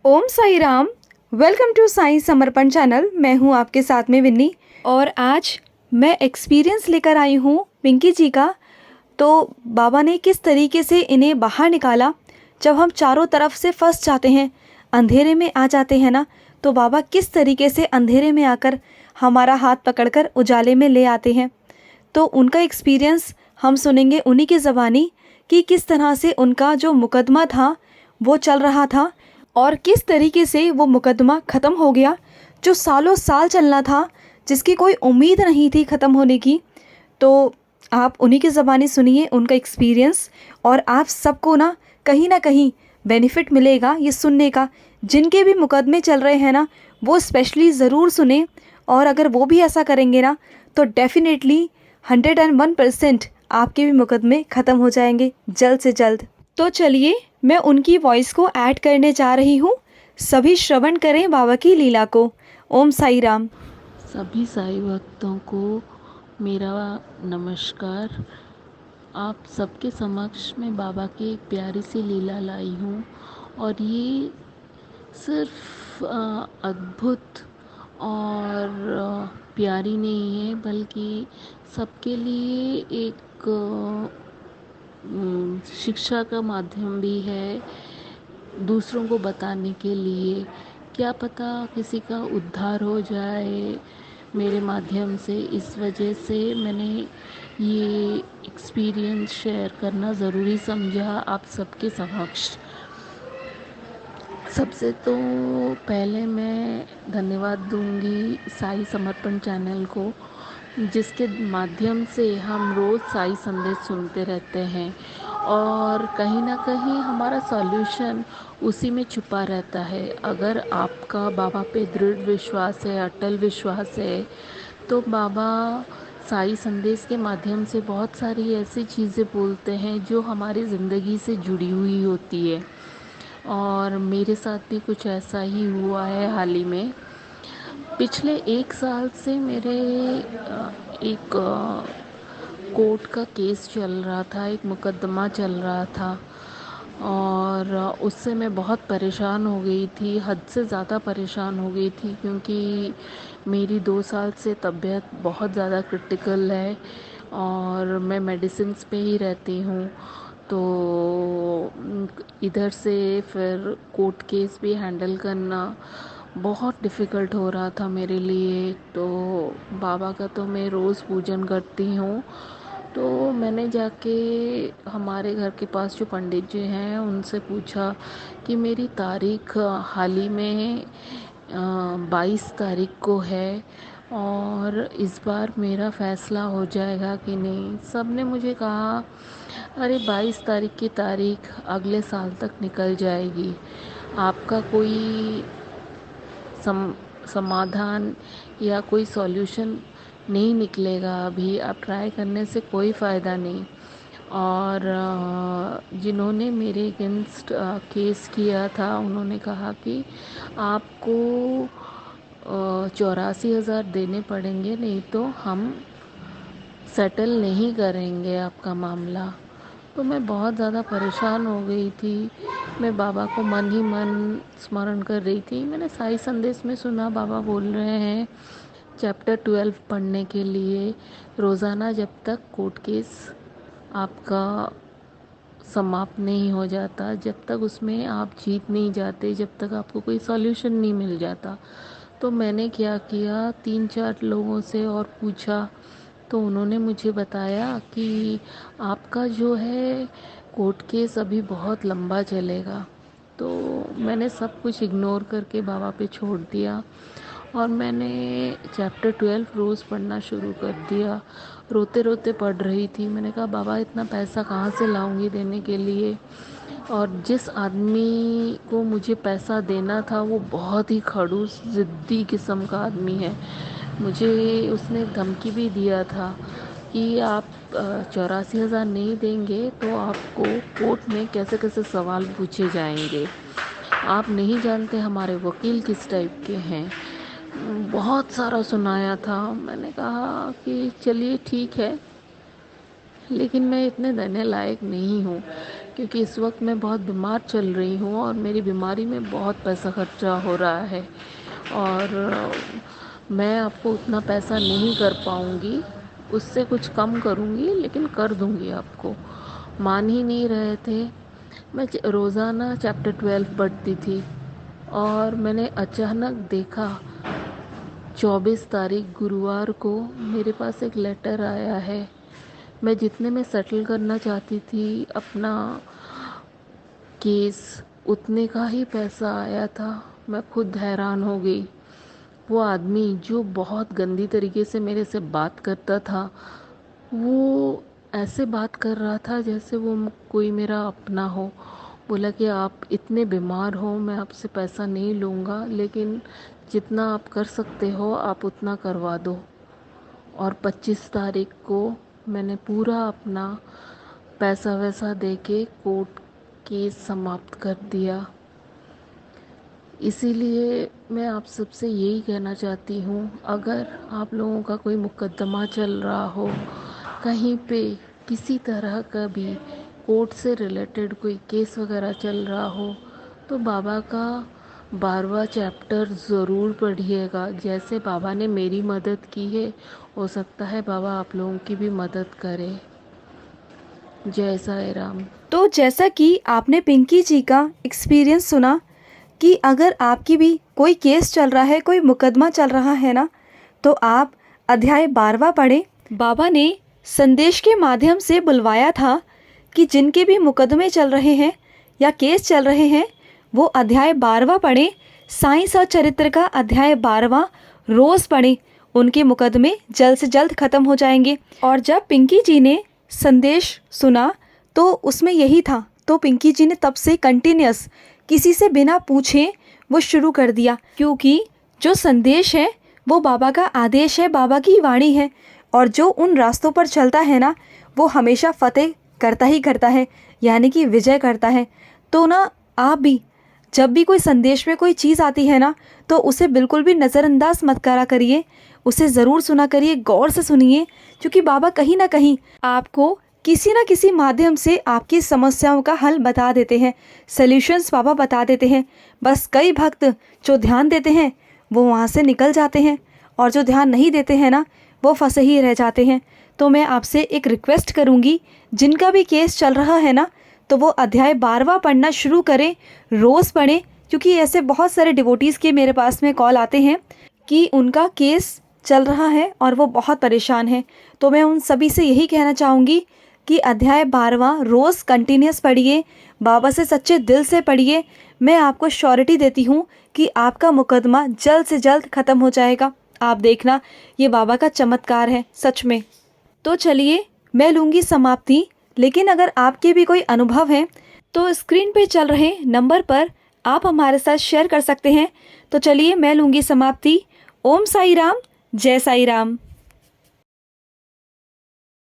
Om Sai Ram. Welcome to Sai Samarpan channel. मैं हूं आपके साथ में विन्नी और आज मैं एक्सपीरियंस लेकर आई हूं पिंकी जी का। तो बाबा ने किस तरीके से इन्हें बाहर निकाला। जब हम चारों तरफ से फंस जाते हैं, अंधेरे में आ जाते हैं ना, तो बाबा किस तरीके से अंधेरे में आकर हमारा हाथ पकड़कर उजाले में ले आते हैं। तो उनका एक्सपीरियंस हम सुनेंगे उन्हीं की ज़बानी कि किस तरह से उनका जो मुकदमा था वो चल रहा था और किस तरीके से वो मुकदमा ख़त्म हो गया जो सालों साल चलना था, जिसकी कोई उम्मीद नहीं थी ख़त्म होने की। तो आप उन्हीं की ज़बानी सुनिए उनका एक्सपीरियंस और आप सबको ना कहीं बेनिफिट मिलेगा ये सुनने का। जिनके भी मुकदमे चल रहे हैं ना, वो स्पेशली ज़रूर सुने और अगर वो भी ऐसा करेंगे ना तो डेफिनेटली 101% आपके भी मुकदमे ख़त्म हो जाएंगे जल्द से जल्द। तो चलिए मैं उनकी वॉइस को ऐड करने जा रही हूँ। सभी श्रवण करें बाबा की लीला को। ओम साई राम। सभी साई भक्तों को मेरा नमस्कार। आप सबके समक्ष मैं बाबा की एक प्यारी सी लीला लाई हूँ और ये सिर्फ अद्भुत और प्यारी नहीं है, बल्कि सबके लिए एक शिक्षा का माध्यम भी है, दूसरों को बताने के लिए। क्या पता किसी का उद्धार हो जाए मेरे माध्यम से। इस वजह से मैंने ये एक्सपीरियंस शेयर करना ज़रूरी समझा आप सबके समक्ष। सबसे तो पहले मैं धन्यवाद दूंगी साई समर्पण चैनल को, जिसके माध्यम से हम रोज़ साई संदेश सुनते रहते हैं और कहीं ना कहीं हमारा सॉल्यूशन उसी में छुपा रहता है। अगर आपका बाबा पे दृढ़ विश्वास है, अटल विश्वास है, तो बाबा साई संदेश के माध्यम से बहुत सारी ऐसी चीज़ें बोलते हैं जो हमारी ज़िंदगी से जुड़ी हुई होती है। और मेरे साथ भी कुछ ऐसा ही हुआ है हाल ही में। पिछले 1 साल से मेरे एक कोर्ट का केस चल रहा था, एक मुकदमा चल रहा था और उससे मैं बहुत परेशान हो गई थी, हद से ज़्यादा परेशान हो गई थी, क्योंकि मेरी 2 साल से तबीयत बहुत ज़्यादा क्रिटिकल है और मैं मेडिसिन्स पे ही रहती हूँ। तो इधर से फिर कोर्ट केस भी हैंडल करना बहुत डिफ़िकल्ट हो रहा था मेरे लिए। तो बाबा का तो मैं रोज़ पूजन करती हूँ। तो मैंने जाके हमारे घर के पास जो पंडित जी हैं उनसे पूछा कि मेरी तारीख हाल ही में 22 तारीख को है और इस बार मेरा फ़ैसला हो जाएगा कि नहीं। सब ने मुझे कहा, अरे 22 तारीख की तारीख अगले साल तक निकल जाएगी, आपका कोई समाधान या कोई सॉल्यूशन नहीं निकलेगा, अभी आप ट्राई करने से कोई फ़ायदा नहीं। और जिन्होंने मेरे अगेंस्ट केस किया था उन्होंने कहा कि आपको 84,000 देने पड़ेंगे, नहीं तो हम सेटल नहीं करेंगे आपका मामला। तो मैं बहुत ज़्यादा परेशान हो गई थी। मैं बाबा को मन ही मन स्मरण कर रही थी। मैंने साई संदेश में सुना बाबा बोल रहे हैं चैप्टर 12 पढ़ने के लिए रोज़ाना, जब तक कोर्ट केस आपका समाप्त नहीं हो जाता, जब तक उसमें आप जीत नहीं जाते, जब तक आपको कोई सॉल्यूशन नहीं मिल जाता। तो मैंने क्या किया, 3-4 लोगों से और पूछा, तो उन्होंने मुझे बताया कि आपका जो है कोर्ट केस अभी बहुत लंबा चलेगा। तो मैंने सब कुछ इग्नोर करके बाबा पे छोड़ दिया और मैंने चैप्टर 12 रोज़ पढ़ना शुरू कर दिया। रोते रोते पढ़ रही थी। मैंने कहा, बाबा इतना पैसा कहाँ से लाऊंगी देने के लिए, और जिस आदमी को मुझे पैसा देना था वो बहुत ही खड़ूस ज़िद्दी किस्म का आदमी है। मुझे उसने धमकी भी दिया था कि आप 84,000 नहीं देंगे तो आपको कोर्ट में कैसे कैसे सवाल पूछे जाएंगे, आप नहीं जानते हमारे वकील किस टाइप के हैं। बहुत सारा सुनाया था। मैंने कहा कि चलिए ठीक है, लेकिन मैं इतने देने लायक नहीं हूँ, क्योंकि इस वक्त मैं बहुत बीमार चल रही हूँ और मेरी बीमारी में बहुत पैसा खर्चा हो रहा है और मैं आपको उतना पैसा नहीं कर पाऊँगी, उससे कुछ कम करूँगी लेकिन कर दूँगी आपको। मान ही नहीं रहे थे। मैं रोज़ाना चैप्टर 12 पढ़ती थी और मैंने अचानक देखा 24 तारीख गुरुवार को मेरे पास एक लेटर आया है। मैं जितने में सेटल करना चाहती थी अपना केस, उतने का ही पैसा आया था। मैं खुद हैरान हो गई। वो आदमी जो बहुत गंदी तरीके से मेरे से बात करता था, वो ऐसे बात कर रहा था जैसे वो कोई मेरा अपना हो। बोला कि आप इतने बीमार हो, मैं आपसे पैसा नहीं लूँगा, लेकिन जितना आप कर सकते हो आप उतना करवा दो। और 25 तारीख को मैंने पूरा अपना पैसा वैसा दे के कोर्ट केस समाप्त कर दिया। इसीलिए मैं आप सबसे यही कहना चाहती हूँ, अगर आप लोगों का कोई मुकदमा चल रहा हो, कहीं पे किसी तरह का भी कोर्ट से रिलेटेड कोई केस वगैरह चल रहा हो, तो बाबा का 12वां चैप्टर ज़रूर पढ़िएगा। जैसे बाबा ने मेरी मदद की है, हो सकता है बाबा आप लोगों की भी मदद करे। जय साई राम। तो जैसा कि आपने पिंकी जी का एक्सपीरियंस सुना कि अगर आपकी भी कोई केस चल रहा है, कोई मुकदमा चल रहा है ना, तो आप अध्याय 12वां पढ़ें। बाबा ने संदेश के माध्यम से बुलवाया था कि जिनके भी मुकदमे चल रहे हैं या केस चल रहे हैं, वो अध्याय 12वां पढ़ें। साइंस और चरित्र का अध्याय 12वां रोज़ पढ़ें, उनके मुकदमे जल्द से जल्द ख़त्म हो जाएंगे। और जब पिंकी जी ने संदेश सुना तो उसमें यही था, तो पिंकी जी ने तब से कंटिन्यूस किसी से बिना पूछे वो शुरू कर दिया, क्योंकि जो संदेश है वो बाबा का आदेश है, बाबा की वाणी है, और जो उन रास्तों पर चलता है ना, वो हमेशा फतेह करता ही करता है, यानी कि विजय करता है। तो ना आप भी जब भी कोई संदेश में कोई चीज़ आती है ना, तो उसे बिल्कुल भी नज़रअंदाज मत करा करिए, उसे ज़रूर सुना करिए, गौर से सुनिए, क्योंकि बाबा कहीं ना कहीं आपको किसी न किसी माध्यम से आपकी समस्याओं का हल बता देते हैं, सॉल्यूशंस बाबा बता देते हैं। बस कई भक्त जो ध्यान देते हैं वो वहाँ से निकल जाते हैं, और जो ध्यान नहीं देते हैं ना, वो फंसे ही रह जाते हैं। तो मैं आपसे एक रिक्वेस्ट करूँगी, जिनका भी केस चल रहा है ना, तो वो अध्याय 12वां पढ़ना शुरू करें, रोज़ पढ़ें, क्योंकि ऐसे बहुत सारे डिवोटीज़ के मेरे पास में कॉल आते हैं कि उनका केस चल रहा है और वो बहुत परेशान हैं। तो मैं उन सभी से यही कहना चाहूँगी कि अध्याय 12वां रोज़ कंटिन्यूस पढ़िए, बाबा से सच्चे दिल से पढ़िए। मैं आपको श्योरिटी देती हूँ कि आपका मुकदमा जल्द से जल्द ख़त्म हो जाएगा। आप देखना, ये बाबा का चमत्कार है सच में। तो चलिए मैं लूँगी समाप्ति, लेकिन अगर आपके भी कोई अनुभव हैं तो स्क्रीन पे चल रहे नंबर पर आप हमारे साथ शेयर कर सकते हैं। तो चलिए मैं लूँगी समाप्ति। ओम साई राम, जय साई राम।